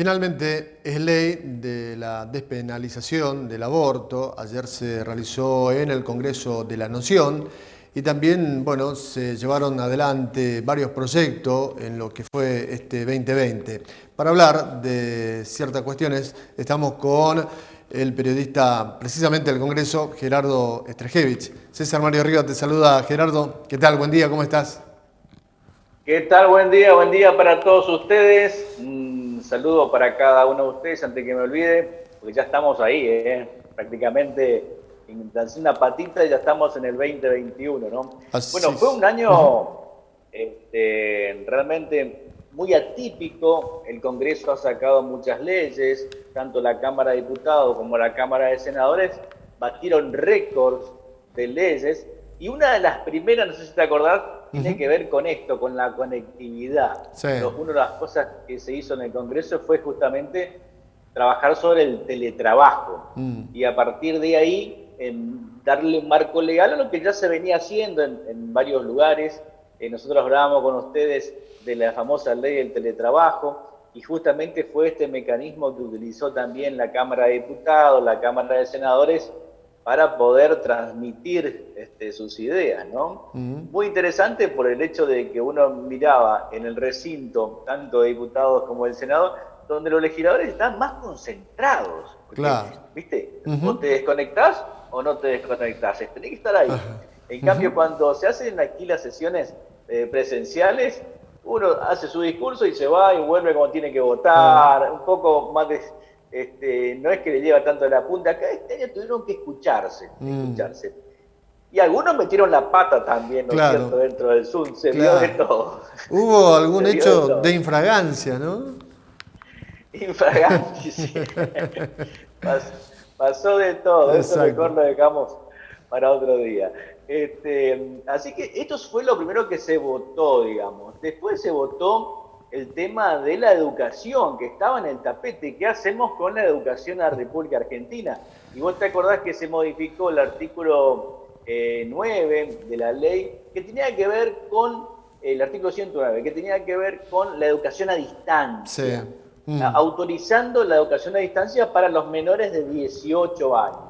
Finalmente, es ley de la despenalización del aborto. Ayer se realizó en el Congreso de la Nación y también, bueno, se llevaron adelante varios proyectos en lo que fue este 2020. Para hablar de ciertas cuestiones, estamos con el periodista precisamente del Congreso, Gerardo Strejevich. César Mario Rivas te saluda. Gerardo, ¿qué tal? Buen día, ¿cómo estás? ¿Qué tal? Buen día para todos ustedes. Un saludo para cada uno de ustedes antes que me olvide, porque ya estamos ahí, prácticamente en una patita y ya estamos en el 2021, ¿no? Así Bueno, fue es. un año realmente muy atípico. El Congreso ha sacado muchas leyes, tanto la Cámara de Diputados como la Cámara de Senadores batieron récords de leyes. Y una de las primeras, no sé si te acordás, tiene que ver con esto, con la conectividad. Sí. Una de las cosas que se hizo en el Congreso fue justamente trabajar sobre el teletrabajo y a partir de ahí darle un marco legal a lo que ya se venía haciendo en varios lugares. Nosotros hablábamos con ustedes de la famosa ley del teletrabajo y justamente fue este mecanismo que utilizó también la Cámara de Diputados, la Cámara de Senadores, para poder transmitir sus ideas, ¿no? Muy interesante por el hecho de que uno miraba en el recinto, tanto de diputados como del Senado, donde los legisladores están más concentrados. Porque, Claro. ¿viste? O te desconectás o no te desconectás. Tenés que estar ahí. En cambio, cuando se hacen aquí las sesiones presenciales, uno hace su discurso y se va y vuelve como tiene que votar, un poco más de... no es que le lleva tanto la punta, acá este año tuvieron que escucharse. Y algunos metieron la pata también, ¿no es cierto?, dentro del Zoom, se vio de todo. Hubo algún Se vio de hecho todo. de infragancia, ¿no? Infraganti, sí. Pasó de todo, eso Exacto. mejor lo dejamos para otro día. Así que esto fue lo primero que se votó, digamos. Después se votó el tema de la educación, que estaba en el tapete. ¿Qué hacemos con la educación en la República Argentina? Y vos te acordás que se modificó el artículo 9 de la ley, que tenía que ver con el artículo 109, que tenía que ver con la educación a distancia. Sí. Autorizando la educación a distancia para los menores de 18 años.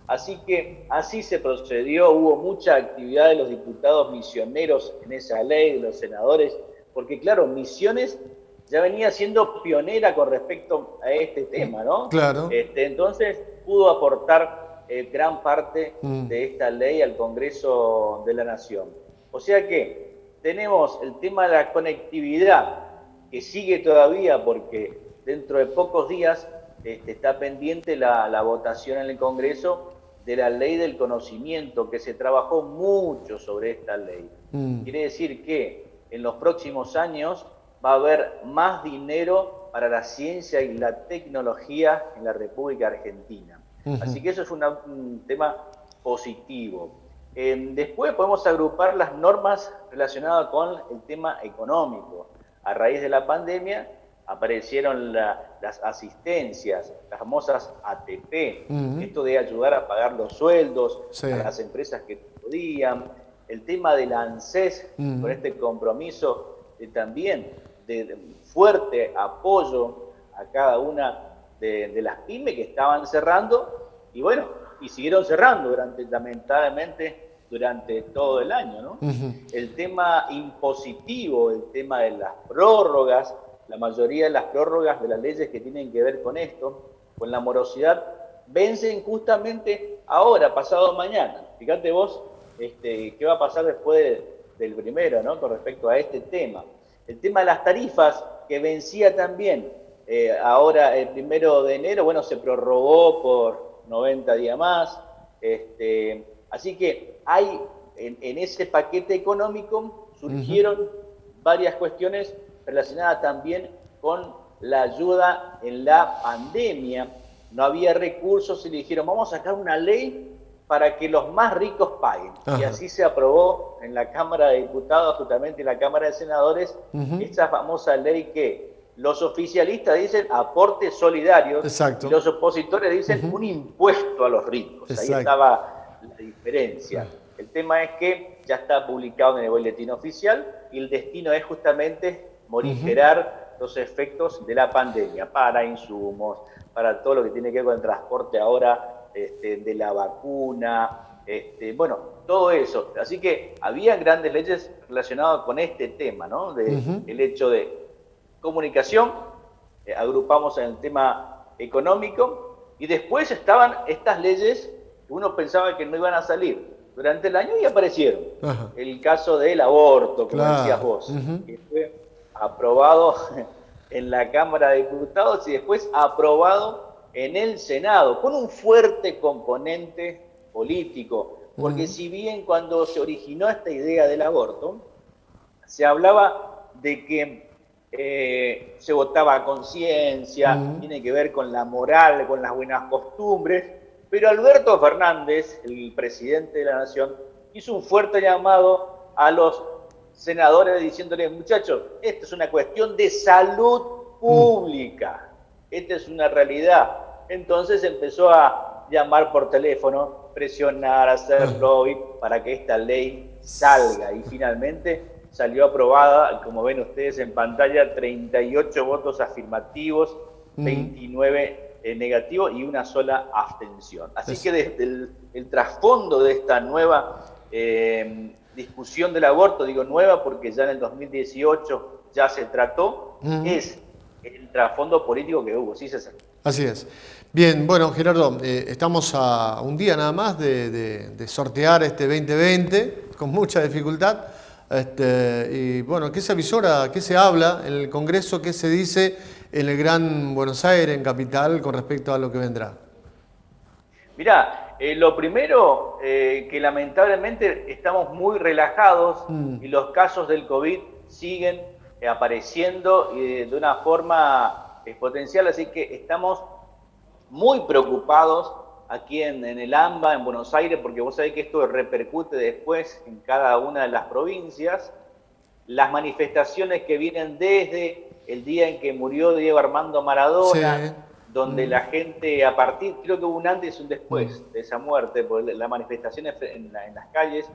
Así que así se procedió, hubo mucha actividad de los diputados misioneros en esa ley, de los senadores, porque claro, Misiones ya venía siendo pionera con respecto a este tema, ¿no? Claro. Entonces pudo aportar gran parte de esta ley al Congreso de la Nación. O sea que tenemos el tema de la conectividad, que sigue todavía porque dentro de pocos días está pendiente la votación en el Congreso de la ley del conocimiento, que se trabajó mucho sobre esta ley. Quiere decir que en los próximos años va a haber más dinero para la ciencia y la tecnología en la República Argentina. Así que eso es un tema positivo. Después podemos agrupar las normas relacionadas con el tema económico. A raíz de la pandemia aparecieron las asistencias, las famosas ATP, esto de ayudar a pagar los sueldos a las empresas que podían, el tema del ANSES, con este compromiso también de fuerte apoyo a cada una de las pymes que estaban cerrando, y bueno, y siguieron cerrando lamentablemente durante todo el año, ¿no? El tema impositivo, el tema de las prórrogas, la mayoría de las prórrogas de las leyes que tienen que ver con esto, con la morosidad, vencen justamente ahora, pasado mañana. Fíjate vos qué va a pasar después del primero, ¿no?, con respecto a este tema. El tema de las tarifas, que vencía también ahora el 1 de enero, bueno, se prorrogó por 90 días más. Así que hay en ese paquete económico surgieron varias cuestiones relacionadas también con la ayuda en la pandemia. No había recursos y le dijeron, vamos a sacar una ley para que los más ricos paguen. Y así se aprobó en la Cámara de Diputados, justamente en la Cámara de Senadores, esta famosa ley que los oficialistas dicen aportes solidarios. Exacto. Y los opositores dicen un impuesto a los ricos. Exacto. Ahí estaba la diferencia. El tema es que ya está publicado en el boletín oficial y el destino es justamente morigerar los efectos de la pandemia para insumos, para todo lo que tiene que ver con el transporte ahora de la vacuna, bueno, todo eso. Así que había grandes leyes relacionadas con este tema, ¿no? El hecho de comunicación, agrupamos en el tema económico, y después estaban estas leyes que uno pensaba que no iban a salir durante el año y aparecieron. Ajá. El caso del aborto, como decías vos, que fue aprobado en la Cámara de Diputados y después aprobado en el Senado, con un fuerte componente político, porque si bien cuando se originó esta idea del aborto, se hablaba de que se votaba a conciencia, tiene que ver con la moral, con las buenas costumbres, pero Alberto Fernández, el presidente de la Nación, hizo un fuerte llamado a los senadores diciéndoles, muchachos, esto es una cuestión de salud pública, esta es una realidad. Entonces empezó a llamar por teléfono, presionar, hacer lobby para que esta ley salga, y finalmente salió aprobada, como ven ustedes en pantalla, 38 votos afirmativos, 29 negativos y una sola abstención. Así que desde el trasfondo de esta nueva discusión del aborto, digo nueva porque ya en el 2018 ya se trató, es el trasfondo político que hubo. Sí, César. Así es. Bien, bueno, Gerardo, estamos a un día nada más de sortear este 2020 con mucha dificultad. Y bueno, ¿qué se avisora, qué se habla en el Congreso, qué se dice en el Gran Buenos Aires, en Capital, con respecto a lo que vendrá? Mirá, lo primero, que lamentablemente estamos muy relajados y los casos del COVID siguen apareciendo de una forma exponencial, así que estamos muy preocupados aquí en el AMBA, en Buenos Aires, porque vos sabés que esto repercute después en cada una de las provincias. Las manifestaciones que vienen desde el día en que murió Diego Armando Maradona, donde la gente, a partir, creo que hubo un antes y un después de esa muerte, por las manifestaciones en las calles.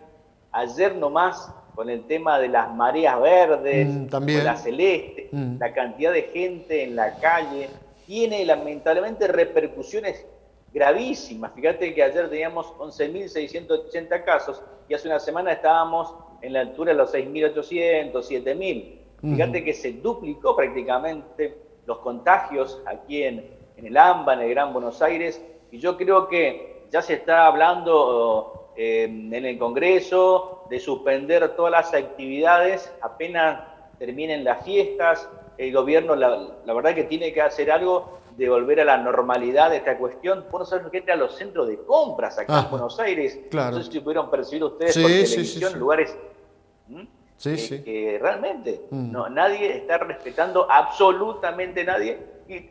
Ayer nomás, con el tema de las mareas verdes, con la celeste, la cantidad de gente en la calle, tiene lamentablemente repercusiones gravísimas. Fíjate que ayer teníamos 11.680 casos y hace una semana estábamos en la altura de los 6.800, 7.000. Fíjate que se duplicó prácticamente los contagios aquí en el AMBA, en el Gran Buenos Aires, y yo creo que ya se está hablando en el Congreso de suspender todas las actividades apenas terminen las fiestas. El gobierno, la verdad que tiene que hacer algo de volver a la normalidad de esta cuestión. Vos no sabés lo que entra a los centros de compras acá en Buenos Aires. Claro. No sé si pudieron percibir ustedes por televisión, lugares que realmente nadie está respetando, absolutamente nadie,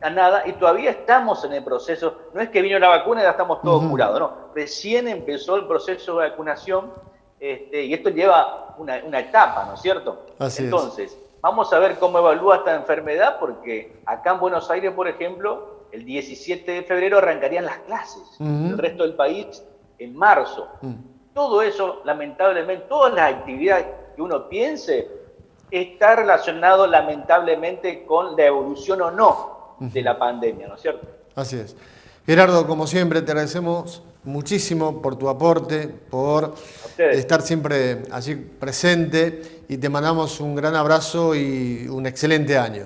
nada, y todavía estamos en el proceso. No es que vino la vacuna y ya estamos todos curados, no. Recién empezó el proceso de vacunación, y esto lleva una etapa, ¿no es cierto? Entonces, vamos a ver cómo evalúa esta enfermedad, porque acá en Buenos Aires, por ejemplo, el 17 de febrero arrancarían las clases. El resto del país en marzo. Todo eso, lamentablemente, todas las actividades que uno piense, está relacionado lamentablemente con la evolución o no de la pandemia, ¿no es cierto? Así es. Gerardo, como siempre, te agradecemos muchísimo por tu aporte, por estar siempre allí presente, y te mandamos un gran abrazo y un excelente año.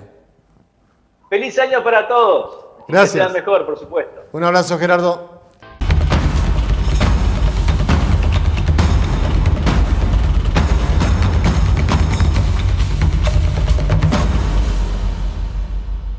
¡Feliz año para todos! Gracias. Que sean mejor, por supuesto. Un abrazo, Gerardo.